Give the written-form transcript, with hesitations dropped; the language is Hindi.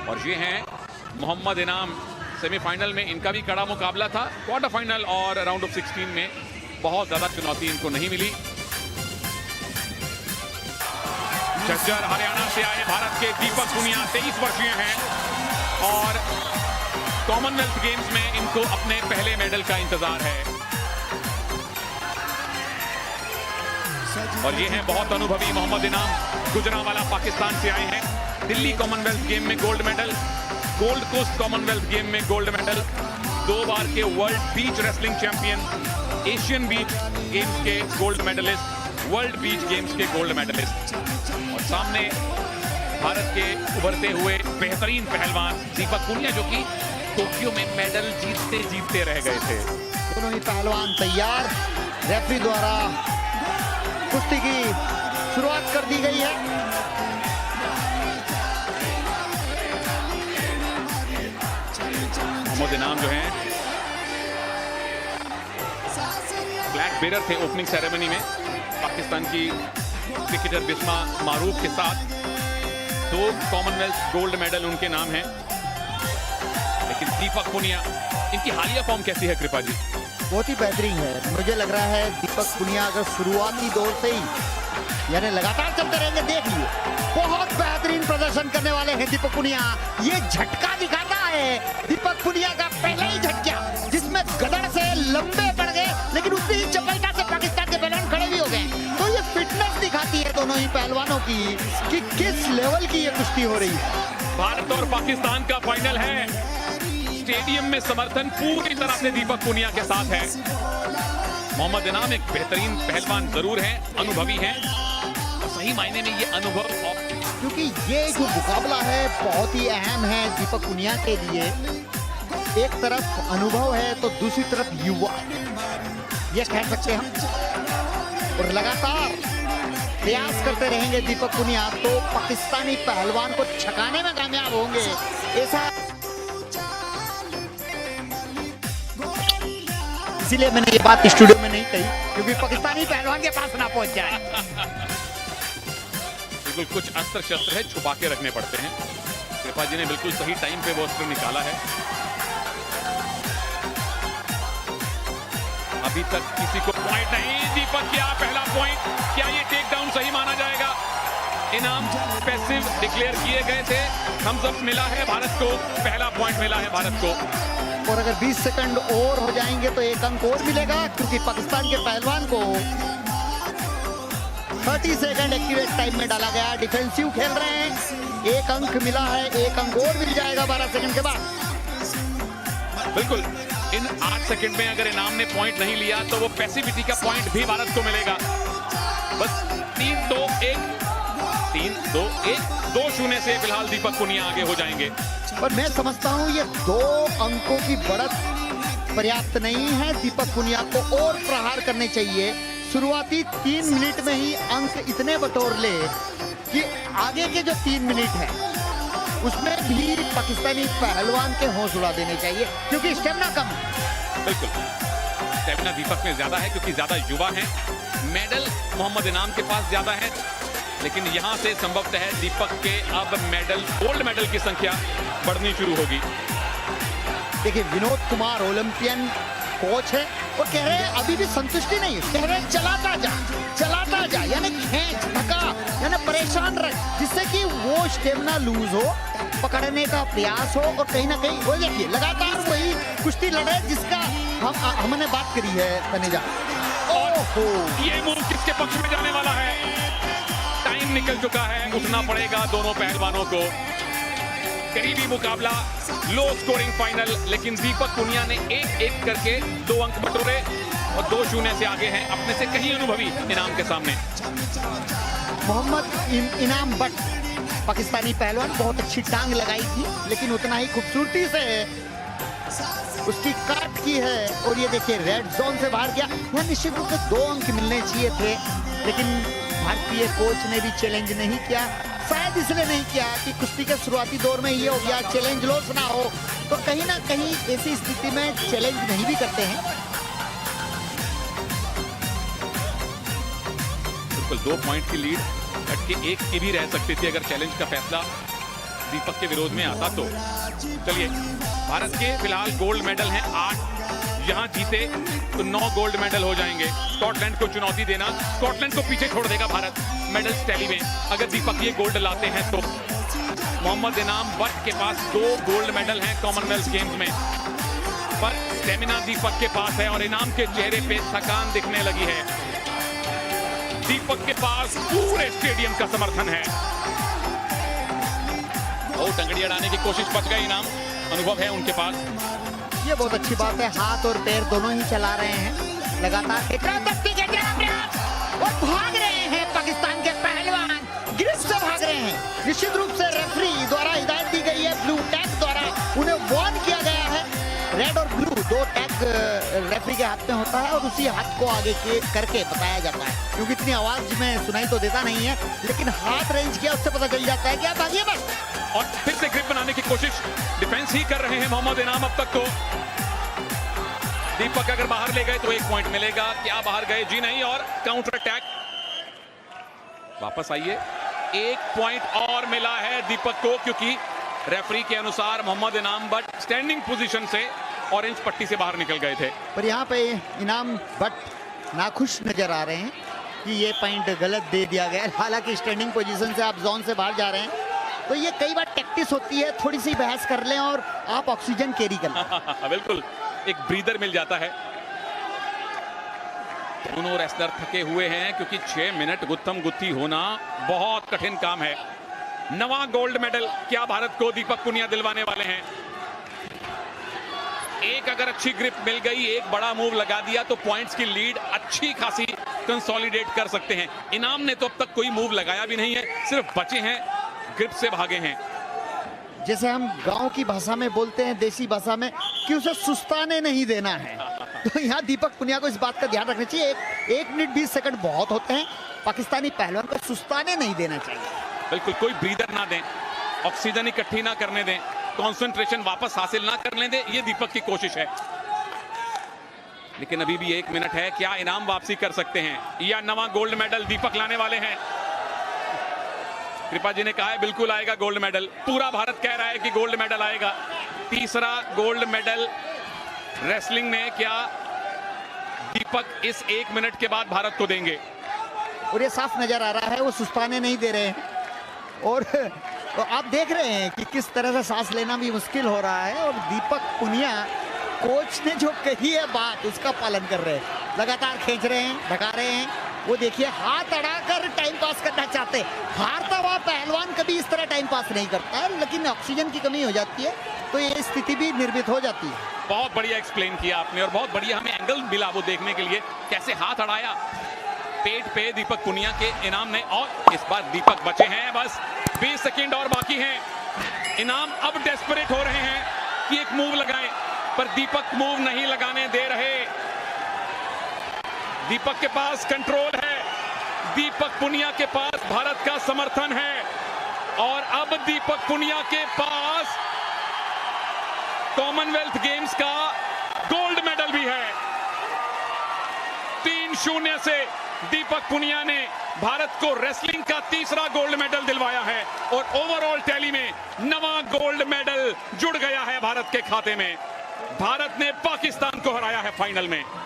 और ये हैं मोहम्मद इनाम। सेमीफाइनल में इनका भी कड़ा मुकाबला था। क्वार्टर फाइनल और राउंड ऑफ 16 में बहुत ज्यादा चुनौती इनको नहीं मिली। झज्जर हरियाणा से आए भारत के दीपक पुनिया 23 वर्षीय हैं और कॉमनवेल्थ गेम्स में इनको अपने पहले मेडल का इंतजार है। और ये हैं बहुत अनुभवी मोहम्मद इनाम, गुजरांवाला पाकिस्तान से आए हैं। दिल्ली कॉमनवेल्थ गेम में gold medal, Gold Coast Commonwealth game में गोल्ड मेडल, 2 बार के world beach wrestling champion, Asian beach games के gold medallist, world beach games के गोल्ड मेडलिस्ट। और सामने भारत के उभरते हुए बेहतरीन पहलवान दीपक पुनिया, जो कि टोक्यो में मेडल जीतते जीतते रह गए थे। दोनों ही पहलवान तैयार। रेफरी द्वारा कुश्ती की शुरुआत कर दी गई है। मोहम्मद इनाम जो हैं फ्लैग बेरर थे ओपनिंग सेरेमनी में। पाकिस्तान की क्रिकेटर बिस्मा मारूफ के साथ 2 कॉमनवेल्थ गोल्ड मेडल उनके नाम हैं। लेकिन दीपक पुनिया, इनकी हालिया फॉर्म कैसी है कृपा जी? बहुत ही बेहतरीन है। मुझे लग रहा है दीपक पुनिया अगर शुरुआती दौर से ही यानी लगातार चलते रहेंगे, देख लिए बहुत बेहतरीन प्रदर्शन करने वाले हैं दीपक पुनिया। ये झटका दिखाता है दीपक पुनिया का पहले ही झटका, जिसमें गदड़ से लंबे पड़ गए, लेकिन उतनी ही चपलता से पाकिस्तान के पहलवान खड़े भी हो गए। तो ये फिटनेस दिखाती है दोनों ही पहलवानों की कि किस लेवल की ये कुश्ती हो रही है। भारत और पाकिस्तान का फाइनल है। स्टेडियम में समर्थन पूरी तरह से दीपक पुनिया के साथ है। मोहम्मद इनाम एक बेहतरीन पहलवान जरूर हैं, अनुभवी हैं, और सही मायने में ये अनुभव, क्योंकि ये जो मुकाबला है बहुत ही अहम है दीपक पुनिया के लिए। एक तरफ अनुभव है तो दूसरी तरफ युवा, ये कह सकते हैं हम। और लगातार प्रयास करते रहेंगे दीपक पुनिया तो पाकिस्तानी पहलवान को छकाने में कामयाब होंगे। ऐसा इसीलिए मैंने ये बात स्टूडियो में नहीं कही, क्योंकि पाकिस्तानी पहलवान के पास ना पहुंच जाए। बिल्कुल कुछ अस्त्र शस्त्र है छुपा के रखने पड़ते हैं। कृपा जी ने बिल्कुल सही टाइम पे वो अस्त्र निकाला है। अभी तक किसी को पॉइंट नहीं। दीपक क्या पहला पॉइंट, क्या ये टेक डाउन सही माना जाएगा? इनाम पैसिव डिक्लेयर किए गए थे। थम्स अप मिला है भारत को, पहला पॉइंट मिला है भारत को। और अगर 20 सेकंड और हो जाएंगे तो 1 अंक और मिलेगा, क्योंकि पाकिस्तान के पहलवान को 30 सेकंड एक्यूरेट टाइम में डाला गया। डिफेंसिव खेल रहे हैं, 1 अंक मिला है, 1 अंक और मिल जाएगा 12 सेकंड के बाद। बिल्कुल, इन 8 सेकंड में अगर इनाम ने पॉइंट नहीं लिया तो वो पैसिविटी का पॉइंट भी भारत को मिलेगा। बस 3-2-1 2-0 से फिलहाल दीपक पुनिया आगे हो जाएंगे। और मैं समझता हूं ये 2 अंकों की बढ़त पर्याप्त नहीं है। दीपक पुनिया को और प्रहार करने चाहिए। शुरुआती 3 मिनट में ही अंक इतने बटोर ले कि आगे के जो 3 मिनट है उसमें भी पाकिस्तानी पहलवान के होश उड़ा देने चाहिए, क्योंकि स्टेमिना कम है। बिल्कुल, स्टेमिना दीपक में ज्यादा है क्योंकि ज्यादा युवा हैं। मेडल मोहम्मद इनाम के पास ज्यादा है, लेकिन यहां से संभवतः है दीपक के अब मेडल, गोल्ड मेडल की संख्या बढ़नी शुरू होगी। देखिए विनोद कुमार ओलंपियन कोच है और कह रहे हैं अभी भी संतुष्टि नहीं है, कह रहे हैं चलाता जा, यानी खींच धक्का, यानी परेशान रख, जिससे कि वो स्टेमिना लूज हो, पकड़ने का प्रयास हो और कहीं ना कहीं वो देखिए लगातार वही कुश्ती लड़े जिसका हमने बात करी है तनेजा। ओहो, ये मूव किसके पक्ष में जाने वाला है? टाइम निकल चुका है, उठना पड़ेगा दोनों पहलवानों को। करीबी मुकाबला, लो स्कोरिंग फाइनल, लेकिन दीपक पुनिया ने 1-1 करके 2 अंक बटोरे और 2-0 से आगे हैं अपने से कहीं अनुभवी इनाम के सामने। मोहम्मद इनाम बट पाकिस्तानी पहलवान बहुत अच्छी टांग लगाई थी, लेकिन उतना ही खूबसूरती से उसकी काट की है। और ये देखिए रेड जोन से बाहर गया। यहाँ निश्चित रूप से 2 अंक मिलने चाहिए थे, लेकिन भारतीय कोच ने भी चैलेंज नहीं किया। शायद इसलिए नहीं किया कि कुश्ती के शुरुआती दौर में ये हो गया चैलेंज लॉस ना हो, तो कहीं ना कहीं ऐसी स्थिति में चैलेंज नहीं भी करते हैं। बिल्कुल 2 पॉइंट की लीड हट के 1 की भी रह सकती थी अगर चैलेंज का फैसला दीपक के विरोध में आता तो। चलिए, भारत के फिलहाल गोल्ड मेडल हैं 8, यहां जीते तो 9 गोल्ड मेडल हो जाएंगे। स्कॉटलैंड को चुनौती देना, स्कॉटलैंड को पीछे छोड़ देगा भारत मेडल्स टैली में अगर दीपक ये गोल्ड लाते हैं तो। मोहम्मद इनाम बट के पास 2 गोल्ड मेडल हैं कॉमनवेल्थ गेम्स में, पर स्टेमिना दीपक के पास है और इनाम के चेहरे पे थकान दिखने लगी है। दीपक के पास पूरे स्टेडियम का समर्थन है। टंगड़ी अड़ाने की कोशिश, बच गए इनाम, अनुभव है उनके पास। ये बहुत अच्छी बात है, हाथ और पैर दोनों ही चला रहे हैं लगातार और भाग रहे हैं पाकिस्तान के पहलवान, गिरफ्त से भाग रहे हैं। निश्चित रूप से रेफरी द्वारा हिदायत दी गई है, ब्लू टैग द्वारा उन्हें वार्न किया गया है। रेड और ब्लू 2 टैग रेफरी के हाथ में होता है और उसी हाथ को आगे करके बताया जाता है, क्योंकि इतनी आवाज में सुनाई तो देता नहीं है, लेकिन हाथ रेंज किया उससे पता चल जाता है कि आप आगे बस। और फिर से ग्रिप बनाने की कोशिश, डिफेंस ही कर रहे हैं मोहम्मद इनाम अब तक तो। दीपक अगर बाहर ले गए तो 1 पॉइंट मिलेगा, क्या बाहर गए? जी नहीं, और काउंटर अटैक। वापस आइए, 1 पॉइंट और मिला है दीपक को, क्योंकि रेफरी के अनुसार मोहम्मद इनाम बट स्टैंडिंग पोजीशन से ऑरेंज पट्टी से बाहर निकल गए थे। पर यहाँ पे इनाम बट नाखुश नजर आ रहे हैं कि ये पॉइंट गलत दे दिया गया। हालांकि स्टैंडिंग पोजीशन से आप जोन से बाहर जा रहे हैं, तो ये कई बार टैक्टिस होती है, थोड़ी सी बहस कर लें और आप ऑक्सीजन कैरी कर लें। बिल्कुल, एक ब्रीदर मिल जाता है। दोनों रेसलर थके हुए हैं, क्योंकि 6 मिनट गुत्थम गुत्थी होना बहुत कठिन काम है। 9वां गोल्ड मेडल क्या भारत को दीपक पुनिया दिलवाने वाले हैं? एक अगर अच्छी ग्रिप मिल गई, एक बड़ा मूव लगा दिया तो पॉइंट्स की लीड अच्छी खासी कंसोलिडेट कर सकते हैं। इनाम ने तो अब तक कोई मूव लगाया भी नहीं है, सिर्फ बचे हैं, ग्रिप से भागे हैं। जैसे हम गांव की भाषा में बोलते हैं, देसी भाषा में, कि उसे सुस्ताने नहीं देना है। तो यहाँ दीपक पुनिया को इस बात का ध्यान रखना चाहिए। 1 मिनट 20 सेकंड बहुत होते हैं, पाकिस्तानी पहलवान को सुस्ताने नहीं देना चाहिए। बिल्कुल, कोई ब्रीदर ना दें, ऑक्सीजन इकट्ठी ना करने दें, कंसंट्रेशन वापस हासिल ना करने दें, ये दीपक की कोशिश है। लेकिन अभी भी 1 मिनट है, क्या इनाम वापसी कर सकते हैं या 9वां गोल्ड मेडल दीपक लाने वाले हैं? कृपा जी ने कहा है बिल्कुल आएगा गोल्ड मेडल, पूरा भारत कह रहा है कि गोल्ड मेडल आएगा। 3रा गोल्ड मेडल रेसलिंग में क्या दीपक इस 1 मिनट के बाद भारत को देंगे? और ये साफ नजर आ रहा है वो सुस्ताने नहीं दे रहे हैं, और तो आप देख रहे हैं कि किस तरह से सांस लेना भी मुश्किल हो रहा है। और दीपक पुनिया कोच ने जो कही है बात, उसका पालन कर रहे हैं, लगातार खींच रहे हैं, ढका रहे हैं। वो देखिए, हाथ अड़ाकर टाइम पास करना चाहते हैं। हारता हुआ पहलवान कभी इस तरह टाइम पास नहीं करता है, लेकिन ऑक्सीजन की कमी हो जाती है तो ये स्थिति भी निर्मित हो जाती है। बहुत बढ़िया एक्सप्लेन किया आपने, और बहुत बढ़िया हमें एंगल मिला वो देखने के लिए, कैसे हाथ अड़ाया पेट पे दीपक पुनिया के इनाम ने। और इस बार दीपक बचे हैं, बस 20 सेकंड और बाकी हैं। इनाम अब डेस्परेट हो रहे हैं कि एक मूव लगाएं, पर दीपक मूव नहीं लगाने दे रहे। दीपक के पास कंट्रोल है, दीपक पुनिया के पास भारत का समर्थन है, और अब दीपक पुनिया के पास कॉमनवेल्थ गेम्स का गोल्ड मेडल भी है। 3-0 से दीपक पुनिया ने भारत को रेसलिंग का 3रा गोल्ड मेडल दिलवाया है, और ओवरऑल टैली में 9वां गोल्ड मेडल जुड़ गया है भारत के खाते में। भारत ने पाकिस्तान को हराया है फाइनल में।